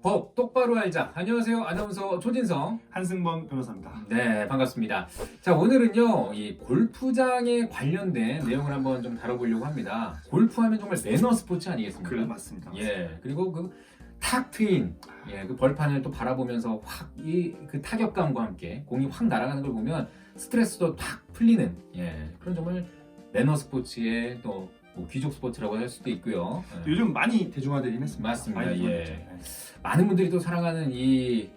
법 똑바로 알자. 안녕하세요. 아나운서 조진성. 한승범 변호사입니다. 네, 반갑습니다. 자, 오늘은요, 이 골프장에 관련된 내용을 한번 좀 다뤄보려고 합니다. 골프하면 정말 매너 스포츠 아니겠습니까? 그래 맞습니다. 예, 그리고 그 탁 트인, 예, 그 벌판을 또 바라보면서 확 그 타격감과 함께 공이 확 날아가는 걸 보면 스트레스도 탁 풀리는, 예, 그런 정말 매너 스포츠의 또 뭐 귀족 스포츠라고 할 수도 있고요. 예. 요즘 많이 대중화되긴 했습니다. 맞습니다. 많이 예. 대중화됐죠. 네. 많은 분들이 또 사랑하는 이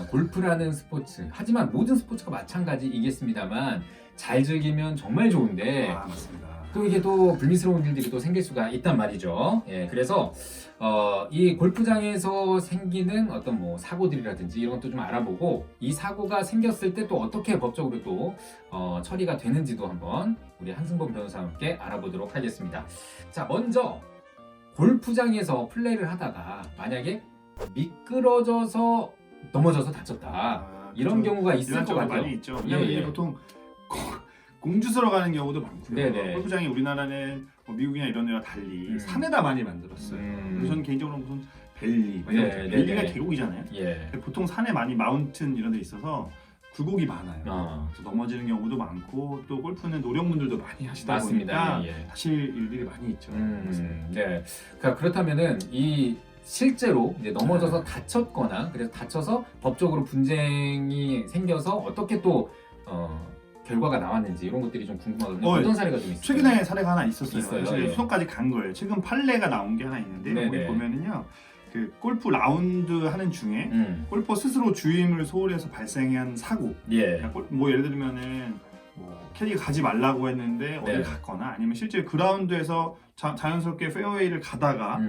골프라는 스포츠. 하지만 모든 스포츠가 마찬가지이겠습니다만 잘 즐기면 정말 좋은데 아 맞습니다. 또 이게 또 불미스러운 일들이 또 생길 수가 있단 말이죠. 예, 그래서 이 골프장에서 생기는 어떤 뭐 사고들이라든지 이런 것도 좀 알아보고 이 사고가 생겼을 때 또 어떻게 법적으로 또 처리가 되는지도 한번 우리 한승범 변호사와 함께 알아보도록 하겠습니다. 자, 먼저 골프장에서 플레이를 하다가 만약에 미끄러져서 넘어져서 다쳤다. 이런 그렇죠. 경우가 있을 이런 것 경우 같아요. 많이 있죠. 왜냐면 예, 이게 예. 보통 공주서러 가는 경우도 많고요. 네네. 골프장이 우리나라는 뭐 미국이나 이런 데와 달리 산에다 많이 만들었어요. 그래서 저는 개인적으로 무슨 벨리, 네, 벨리가 네네. 계곡이잖아요. 예. 보통 산에 많이 마운튼 이런 데 있어서 굴곡이 많아요. 어, 그래서 넘어지는 경우도 많고 또 골프는 노령분들도 많이 하시다 보니까 맞습니다. 예, 예. 사실 일들이 많이 있죠. 맞습니다. 네. 그러니까 그렇다면은 이 실제로 이제 넘어져서 다쳤거나 그래서 다쳐서 법적으로 분쟁이 생겨서 어떻게 또 결과가 나왔는지 이런 것들이 좀 궁금하거든요. 어떤 사례가 좀 있어요? 최근에 사례가 하나 있었어요. 있어요? 사실 예. 수석까지 간 거예요. 최근 판례가 나온 게 하나 있는데 네네. 거기 보면은요, 그 골프 라운드 하는 중에 골퍼 스스로 주임을 소홀해서 발생한 사고. 예. 그러니까 뭐 예를 들면은 뭐 캐디가 가지 말라고 했는데 어딜 네. 갔거나 아니면 실제 그라운드에서 자연스럽게 페어웨이를 가다가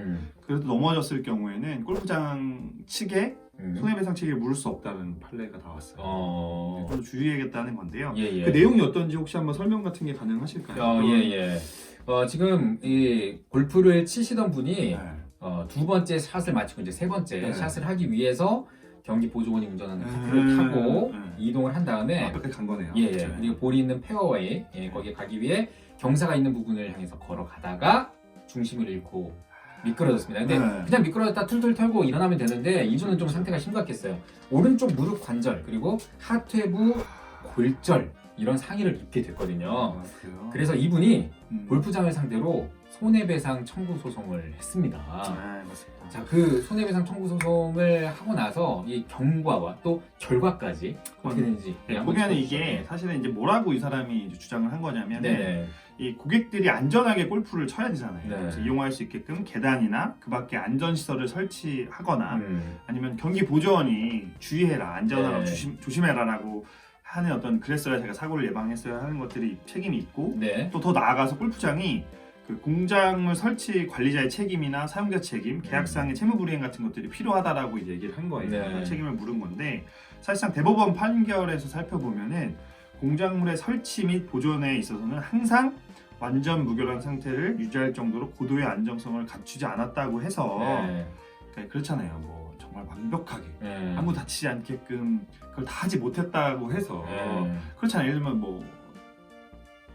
그래도 넘어졌을 경우에는 골프장 측에 손해배상 책임을 물을 수 없다는 판례가 나왔어요. 그것도 주의해야겠다는 건데요. 예, 예. 그 내용이 어떤지 혹시 한번 설명 같은 게 가능하실까요? 예, 예. 지금 이 골프를 치시던 분이 네. 두 번째 샷을 마치고 이제 세 번째 네. 샷을 하기 위해서 경기 보조원이 운전하는 카트를 타고 이동을 한 다음에 앞에 간 거네요. 예, 그렇죠. 그리고 볼이 있는 페어웨이 거기에 가기 위해 경사가 있는 부분을 향해서 걸어가다가 중심을 잃고 미끄러졌습니다. 근데 네. 그냥 미끄러졌다 툴툴 털고 일어나면 되는데 이분은 좀 상태가 심각했어요. 오른쪽 무릎 관절 그리고 하퇴부 골절 이런 상해를 입게 됐거든요. 아, 그래요? 그래서 이분이 골프 골프장을 상대로 손해배상 청구 소송을 했습니다. 네, 맞습니다. 자, 그 손해배상 청구 소송을 하고 나서 이 경과와 또 결과까지 어떻게 되는지 보면은 이게 사실은 이제 뭐라고 이 사람이 이제 주장을 한 거냐면 네. 이 고객들이 안전하게 골프를 쳐야 되잖아요. 네. 그래서 이용할 수 있게끔 계단이나 그 밖에 안전시설을 설치하거나 아니면 경기 보조원이 주의해라, 안전하고 네. 조심해라라고 하는 어떤 그랬어야 제가 사고를 예방했어야 하는 것들이 책임이 있고 네. 또 더 나아가서 골프장이 그 공작물 설치 관리자의 책임이나 사용자 책임, 계약상의 채무불이행 같은 것들이 필요하다라고 이제 얘기를 한 거예요. 네. 그 책임을 물은 건데 사실상 대법원 판결에서 살펴보면은 공작물의 설치 및 보존에 있어서는 항상 완전 무결한 상태를 유지할 정도로 고도의 안정성을 갖추지 않았다고 해서 네. 그러니까 그렇잖아요. 뭐 정말 완벽하게 네. 아무 다치지 않게끔 그걸 다 하지 못했다고 해서 네. 그렇잖아요. 예를 들면 뭐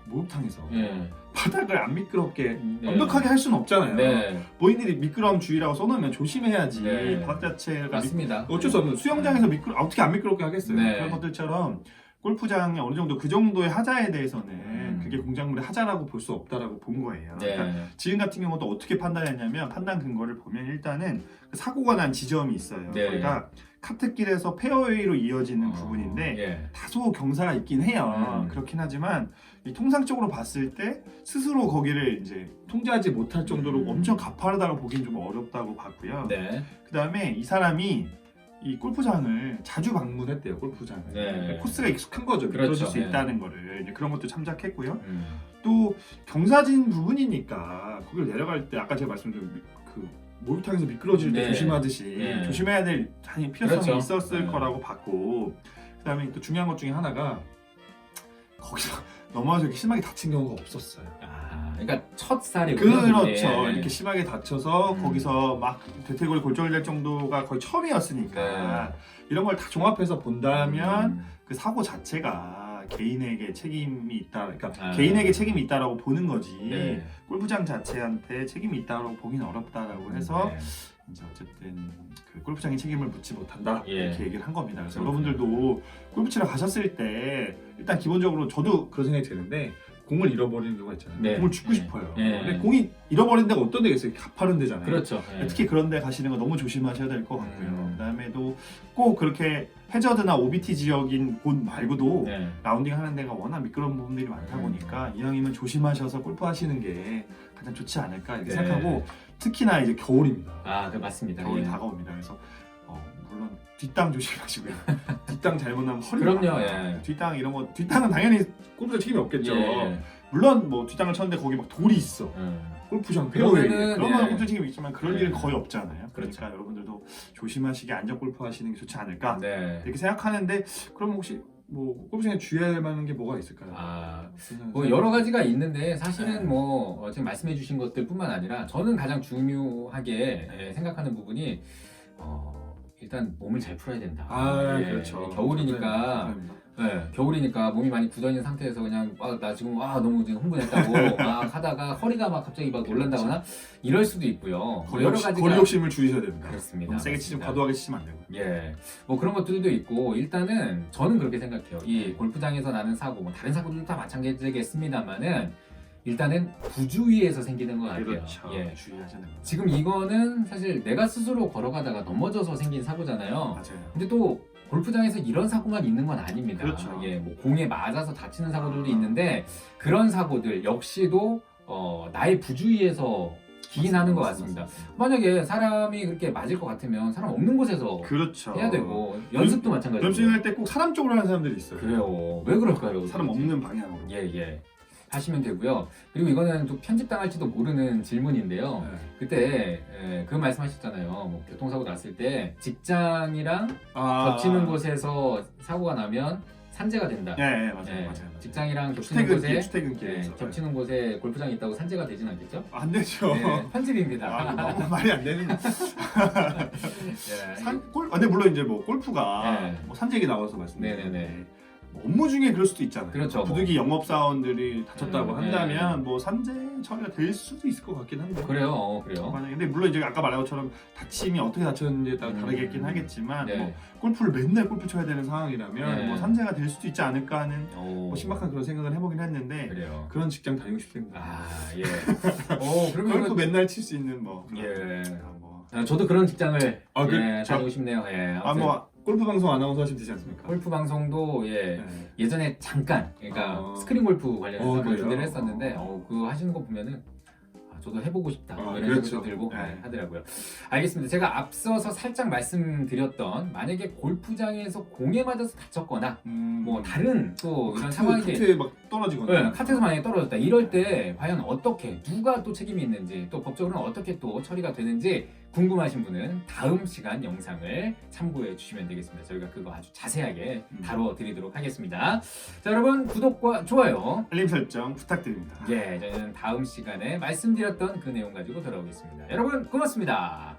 목욕탕에서 네. 바닥을 안 미끄럽게 네. 완벽하게 할 수는 없잖아요. 네. 본인들이 미끄러움 주의라고 써놓으면 조심해야지. 네. 바닥 자체가 맞습니다. 어쩔 수 없는 수영장에서 어떻게 안 미끄럽게 하겠어요. 네. 그런 것들처럼 골프장에 어느 정도 그 정도의 하자에 대해서는 그게 공작물의 하자라고 볼 수 없다라고 본 거예요. 네. 그러니까 지금 같은 경우도 어떻게 판단했냐면 판단 근거를 보면 일단은 그 사고가 난 지점이 있어요. 네. 그러니까 카트길에서 페어웨이로 이어지는 부분인데 예. 다소 경사가 있긴 해요. 그렇긴 하지만 이 통상적으로 봤을 때 스스로 거기를 이제 통제하지 못할 정도로 엄청 가파르다고 보기는 좀 어렵다고 봤고요. 네. 그 다음에 이 사람이 이 골프장을 자주 방문했대요. 골프장을. 네. 그러니까 코스가 익숙한 거죠. 그렇죠. 미끄러질 수 네. 있다는 거를 이제 그런 것도 참작했고요. 또 경사진 부분이니까 거기를 내려갈 때 아까 제가 말씀드린 그 목욕탕에서 미끄러질 때 네. 조심하듯이 네. 조심해야 될 당연히 필요성이 그렇죠. 있었을 네. 거라고 봤고 그다음에 또 중요한 것 중에 하나가 거기서 넘어져서 이렇게 심하게 다친 경우가 없었어요. 그러니까 첫 살이 그렇죠. 네. 이렇게 심하게 다쳐서 거기서 막 대퇴골이 골절될 정도가 거의 처음이었으니까 네. 이런 걸 다 종합해서 본다면 그 사고 자체가 개인에게 책임이 있다. 그러니까 개인에게 책임이 있다라고 보는 거지. 네. 골프장 자체한테 책임이 있다고 보기는 어렵다라고 해서 네. 이제 어쨌든 그 골프장에 책임을 묻지 못한다 예. 이렇게 얘기를 한 겁니다. 그래서 그렇군요. 여러분들도 골프 치러 가셨을 때 일단 기본적으로 저도 그런 생각이 드는데 공을 잃어버리는 경우가 있잖아요. 네. 공을 줍고 네. 싶어요. 네. 근데 공이 잃어버린 데가 어떤 데가 있어요? 가파른 데잖아요. 그렇죠. 예. 특히 그런 데 가시는 거 너무 조심하셔야 될 것 같고요. 그다음에도 꼭 그렇게 해저드나 OBT 지역인 곳 말고도 네. 라운딩 하는 데가 워낙 미끄러운 부분들이 많다 보니까 이왕이면 조심하셔서 골프 하시는 게 가장 좋지 않을까 이렇게 네. 생각하고 특히나 이제 겨울입니다. 아, 그 맞습니다. 겨울이 예. 다가옵니다. 그래서 물론 뒷땅 조심하시고요. 뒷땅 잘못하면 허리 그럼요, 아파요. 예. 뒷땅 이런 거 뒷땅은 당연히 골프장 책임이 없겠죠. 예. 물론 뭐 뒷땅을 쳤는데 거기 막 돌이 있어. 골프장 페어웨이 그러면은, 그러면 예. 골프 책임이 있지만 그럴 예. 일은 거의 없잖아요. 그렇죠. 그러니까 여러분들도 조심하시게 안전 골프 하시는 게 좋지 않을까 네. 이렇게 생각하는데 그럼 혹시 뭐 골프장에 주의할 만한 게 뭐가 있을까요? 아, 그냥 뭐 여러 가지가 있는데 사실은 네. 뭐 지금 말씀해주신 것들뿐만 아니라 저는 가장 중요하게 생각하는 부분이 일단 몸을 잘 풀어야 된다. 예, 그렇죠. 겨울이니까. 네, 겨울이니까 몸이 많이 굳어 있는 상태에서 그냥 나 지금 너무 지금 흥분했다고 막 하다가 허리가 막 갑자기 막 놀란다거나 이럴 수도 있고요. 거리, 여러 욕심, 가지가 거리 욕심을 줄이셔야 됩니다. 그렇습니다. 너무 세게 치면 맞습니다. 과도하게 치시면 안 되고. 예, 뭐 그런 것들도 있고 일단은 저는 그렇게 생각해요. 이 골프장에서 나는 사고, 뭐 다른 사고들도 다 마찬가지겠습니다만은 일단은 부주의에서 생기는 것 같아요. 그렇죠. 예. 주의하셔야 됩니다. 지금 이거는 사실 내가 스스로 걸어가다가 넘어져서 생긴 사고잖아요. 맞아요. 근데 또 골프장에서 이런 사고만 있는 건 아닙니다. 그렇죠. 예, 뭐 공에 맞아서 다치는 사고들도 있는데 그런 사고들 역시도 나의 부주의에서 기인하는 것 같습니다. 만약에 사람이 그렇게 맞을 것 같으면 사람 없는 곳에서 그렇죠. 해야 되고 연습도 마찬가지고. 연습할 때 꼭 사람 쪽으로 하는 사람들이 있어요. 그래요. 왜 그럴까요? 사람 없는 방향으로. 예. 하시면 되고요. 그리고 이거는 또 편집당할지도 모르는 질문인데요. 네. 그때 그 말씀하셨잖아요. 뭐 교통사고 났을 때 직장이랑 겹치는 곳에서 사고가 나면 산재가 된다. 예, 맞아요. 예, 맞아요. 직장이랑 겹치는 곳에 출퇴근길에서 겹치는 곳에 골프장이 있다고 산재가 되진 않겠죠? 안 되죠. 네, 편집입니다. 너무 말이 안 되는. 예, 근데 물론 이제 뭐 골프가 네. 뭐 산재기 나와서 말씀드렸는데 네네네. 뭐 업무 중에 그럴 수도 있잖아요. 그렇죠. 부득이 영업사원들이 다쳤다고 네. 한다면 뭐 산재 처리가 될 수도 있을 것 같긴 한데. 그래요. 그래요. 만약에 근데 물론 이제 아까 말한 것처럼 다침이 어떻게 다쳤는지에 따라 다르겠긴 하겠지만 네. 뭐 골프를 맨날 골프 쳐야 되는 상황이라면 네. 뭐 산재가 될 수도 있지 않을까 하는 오, 뭐 신박한 그런 생각을 해보긴 했는데 그래요. 그런 직장 다니고 싶습니다. 아, 예. 그러면 골프 이거- 맨날 칠 수 있는 뭐 예. 뭐 저도 그런 직장을 그렇죠. 다니고 싶네요. 예. 아무튼 뭐 골프 방송 아나운서 하시면 되지 않습니까? 골프 방송도 네. 예전에 잠깐 그러니까 스크린 골프 관련해서 한번 그래요? 준비를 했었는데 그거 하시는 거 보면은 저도 해보고 싶다 이런 그렇죠. 생각도 들고 네. 하더라고요. 알겠습니다. 제가 앞서서 살짝 말씀드렸던 만약에 골프장에서 공에 맞아서 다쳤거나 뭐 다른 또 이런 상황이 카트에 막 떨어지거나 카트에서 만약에 떨어졌다 이럴 때 과연 어떻게 누가 또 책임이 있는지 또 법적으로는 어떻게 또 처리가 되는지 궁금하신 분은 다음 시간 영상을 참고해 주시면 되겠습니다. 저희가 그거 아주 자세하게 다뤄드리도록 하겠습니다. 자, 여러분 구독과 좋아요 알림 설정 부탁드립니다. 저희는 다음 시간에 말씀드렸던 그 내용 가지고 돌아오겠습니다. 여러분 고맙습니다.